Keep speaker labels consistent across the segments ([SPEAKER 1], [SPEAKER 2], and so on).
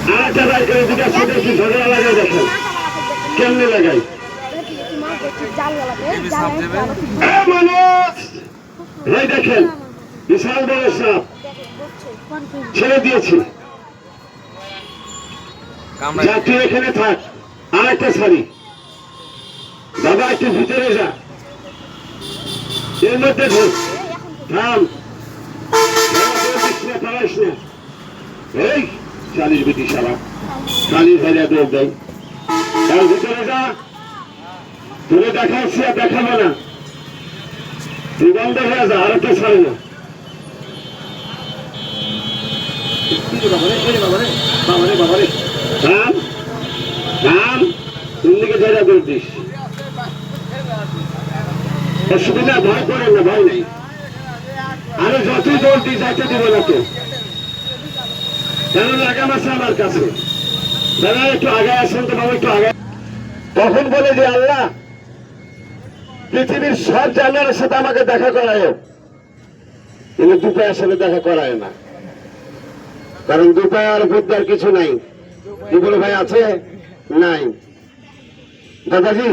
[SPEAKER 1] আর একটা ভাই এদিকে সাথে একটু ঝগড়া লাগাই দেখেন কেমনে লাগাই মানুষ এই দেখেন বিশাল বড় সাপ ছেড়ে দিয়েছি যাত্রী এখানে থাক আর একটা শাড়ি বাবা একটু ভিতরে যা এর মধ্যে ঢোক থাম পারাইস না এই চালিশ বেটি সারা চালিশ হাজার দৌড় দেয় তার ভিতরে যা তুলে দেখাচ্ছি আর দেখাবো না তুই বন্ধ হয়ে যা আর একটা ছাড়ে না থাম থাম কোন দিকে জায়গা দৌড় দিস অসুবিধা ভয় করেন না ভয় নেই আরো যতই দৌড় দিই যাইতে দিব না তো কেন লাগাম আছে আমার কাছে দাদা একটু আগে আসেন তো বাবা একটু আগে তখন বলে যে আল্লাহ পৃথিবীর সব জানোয়ারের সাথে আমাকে দেখা করায় কিন্তু দুপায়ের সাথে দেখা করায় না কারণ দুপায় আর বুদ্ধি আর কিছু নাই এগুলো ভাই আছে নাই দাদাজি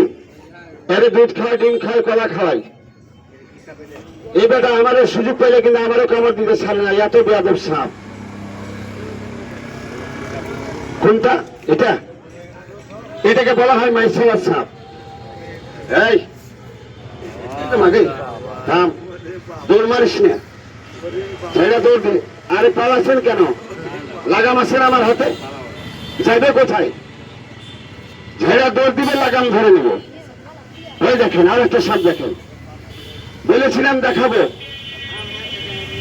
[SPEAKER 1] এরে দুধ খাওয়াই ডিম খাওয়াই কলা খাওয়াই এই বেটা আমারও সুযোগ পেলে কিন্তু আমারও কামড় দিতে ছাড়ে না এত বেয়াদব সাপ কোনটা এটা এটাকে বলা হয় মাইসেলার সাপ এই থাম দৌড় মারিস না ছেড়ে দৌড় দে আরে পালাচ্ছেন কেন লাগাম আছেন আমার হাতে যাইবে কোথায় ঝেড়া দৌড় দিবে লাগাম ধরে নেব ওই দেখেন আর একটা সাপ দেখেন বলেছিলাম দেখাবো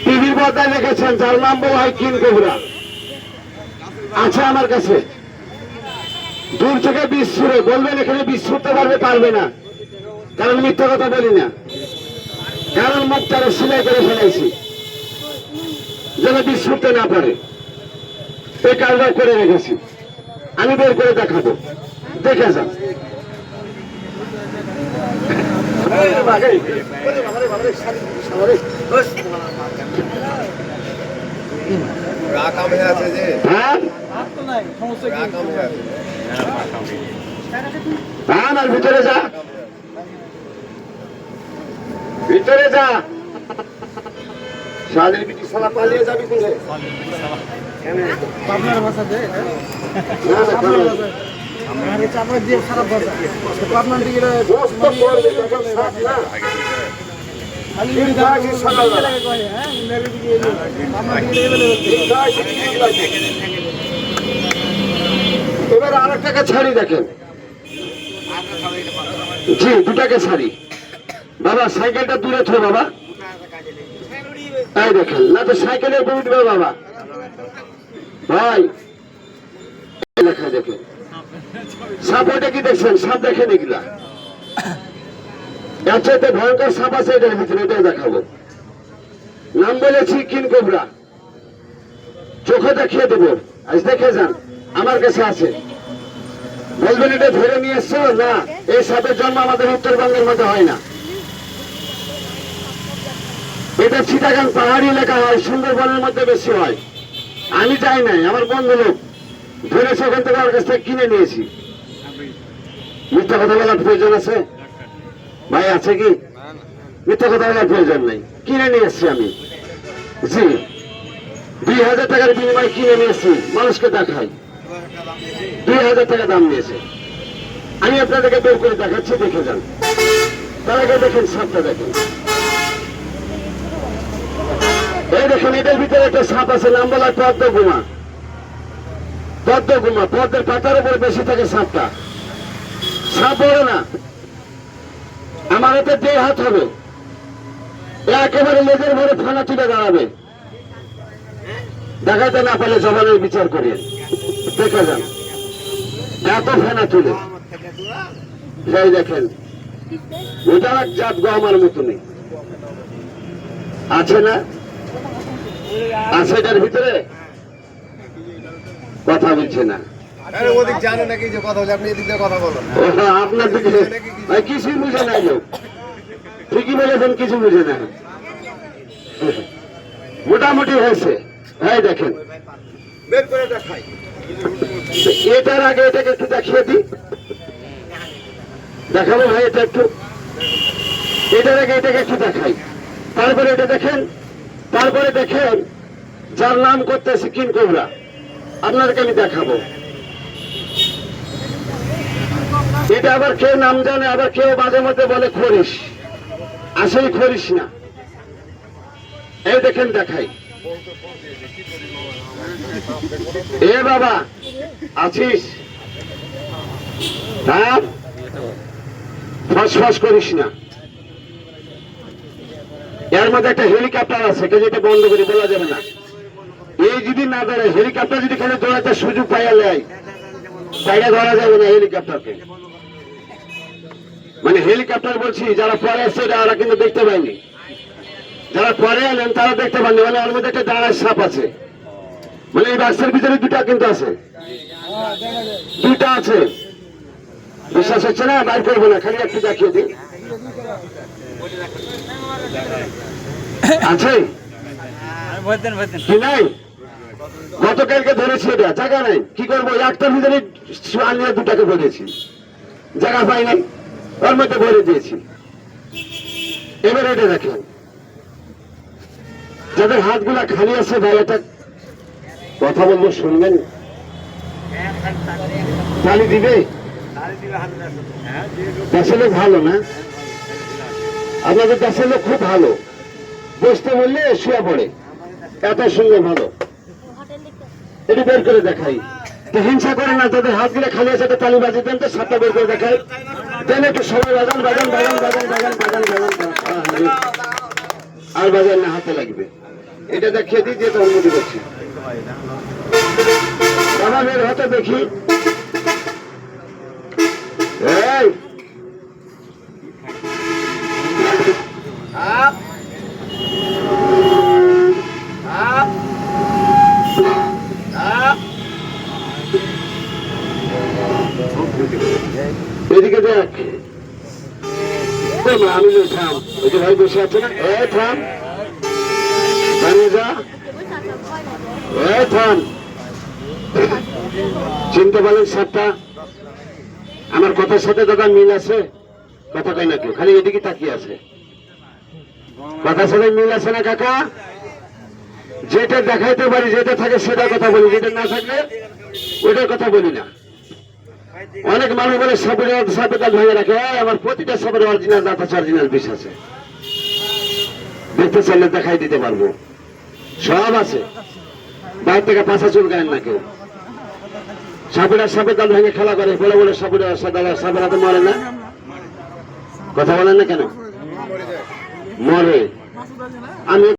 [SPEAKER 1] টিভির পর্দায় দেখেছেন যার নাম বলা হয় কিং কোবরা আছে আমার কাছে দূর থেকে বিষ ছুড়ে বলবেন এখানে বিষ ছুটতে পারবে না কারণ মিথ্যা কথা বলি না কারণ মুখটারে সিলাই করে ফেলাইছি যেন বিষ ছুটতে না পারে এই কাজটা করে রেখেছি আমি বের করে দেখাবো দেখে যান ভিতরে যা ভিতরে যা শালের বিটি সালা পালিয়ে যাবি কোথায় আপনার ভাষাতে চাপড় দিয়ে খারাপ ভাষা আপনার দিকে এবার আর একটাকে ছাড়ি দেখেন জি দুটাকে ছাড়ি বাবা সাইকেলটা দূরে থো বাবা এই দেখেন না তো সাইকেলে উঠবে বাবা ভাই লেখা দেখেন সাপ ওটা কি দেখছেন সাপ দেখেন এগুলা এর চাইতে ভয়ঙ্কর সাপ আছে এটার ভিতরে এটাও দেখাবো নাম বলেছি কিং কোবরা চোখে দেখিয়ে দেবো আজ দেখে যান আমার কাছে আছে বলবেন এটা ধরে নিয়ে এসছো না এই সাপের জন্ম আমাদের উত্তরবঙ্গের মধ্যে হয় না এটা চিটাগাং পাহাড়ি এলাকা হয় সুন্দরবনের মধ্যে বেশি হয় আমি যাই নাই আমার বন্ধু লোক ধরেছে ওখান থেকে আমার কাছ থেকে কিনে নিয়েছি মিথ্যা কথা বলার প্রয়োজন আছে ভাই আছে কি মিথ্যা কথা বলার প্রয়োজন নেই কিনে নিয়ে এসছি আমি জি 2000 টাকার বিনিময়ে কিনে নিয়েছি মানুষকে দেখাই 2000 টাকা দাম নিয়েছে আমি আপনাদেরকে বের করে দেখাচ্ছি দেখে যান তার আগে দেখেন সাপটা দেখেন এই দেখেন এটার ভিতরে একটা সাপ আছে নাম বলা পদ্মগুমা পদ্মের পাতার উপরে বেশি থাকে সাপটা সাপ বড় না আমার হাতে 2 হাত হবে একেবারে লেজের ভরে ফানা তুলে দাঁড়াবে দেখাতে না পারলে জবানের বিচার করিয়ে দেখে যান এত ফেনা তুলে যাই দেখেন ওটা এক জাত গো আমার মতো নেই আছে না আছে এটার ভিতরে কথা বলছে না আপনার দিকে কিছুই বুঝে নাই লোক ঠিকই বলেছেন কিছু বুঝে না মোটামুটি হয়েছে হ্যাঁ দেখেন বের করে দেখাই তো এটার আগে এটাকে একটু দেখিয়ে দিই, দেখাবো ভাই এটা একটু, এটার আগে এটাকে একটু দেখাই, তারপরে এটা দেখেন, তারপরে দেখেন যার নাম করতেছে কিং কোবরা, আপনাদেরকে আমি দেখাবো। এটা আবার কেউ নাম জানে, আবার কেউ মাঝে মধ্যে বলে খরিস, আসলে খরিস না। এই দেখেন দেখাই, এ বাবা আছিস, হ্যাঁ ফসফস করিস না। এর মধ্যে একটা হেলিকপ্টার আছে, কে যেটা বন্ধ করে বলা যাবে না। এই যদি না ধরে, হেলিকপ্টার যদি খালি দৌড়াতে সুযোগ পাইয়া নেয়, তাইলে ধরা যাবে না হেলিকপ্টারকে। মানে হেলিকপ্টার বলছি, যারা পরে আসছে তারা কিন্তু দেখতে পায়নি, যারা পরে এলেন তারা দেখতে পাননি। মানে ওর মধ্যে একটা দাঁড়ার সাপ আছে, মানে এই বাক্সের ভিতরে দুটা কিন্তু আছে, দুইটা আছে। বিশ্বাস হচ্ছে না? বাইর করবো না, খালি একটু দেখিয়ে দিই। আছে কি নাই? গতকালকে ধরেছি, এটা জায়গা নাই, কি করবো? একটার ভিতরে আনিয়ে দুটাকে ধরেছি, জায়গা পাই নাই, ওর মধ্যে ভরে দিয়েছি। এবার এটা দেখেন, যাদের হাতগুলা খালি আছে ভাই, এটা কথা বলবো শুনবেন, তালি দিবে, দেশের লোক ভালো না? আপনাদের দেশের লোক খুব ভালো, বসতে বললে শুয়ে পড়ে, এত সুন্দর ভালো। এটি বের করে দেখাই, তো হিংসা করে না, তাদের হাতগুলো খালি আছে, একটা তালি বাজিয়ে দেন তো, সাতটা বের করে দেখাই দেন একটু, সবাই বাজান বাজান বাজান বাজান বাজান বাজান বাজান, আর বাজান না, হাতে লাগবে। এটা দেখিয়ে দিই যে অনুমতি করছি, আমাদের হাতে দেখি। এই এদিকে দেখ, আমি থাম, ওই যে ভাই বসে আছে না, এ থাম, যা, এ থাম। চিনতে পারলেন সাতটা? আমার কথার সাথে দাদা মিল আছে? কথা কয় না কেউ, খালি এদিকে তাকিয়ে আছে। কথার সাথে মিল আছে না কাকা? যেটা দেখাইতে পারি, যেটা থাকে সেটা কথা বলি, যেটা না থাকলে ওইটার কথা বলি না। অনেক মানুষ বলে সাপের দাঁত ভেঙে রাখে, আমার প্রতিটা সাপের অরিজিনাল দাঁত আছে, অরিজিনাল বিষ আছে, দেখতে চাইলে দেখাই দিতে পারবো, সব আছে। বাইরে থেকে পাশা চুলকায় না কেউ। সাপের দাঁত ভেঙে খেলা করে, বলে বলে সাপের হাতে মরে না, কথা বলেন না কেন? মরে। আমি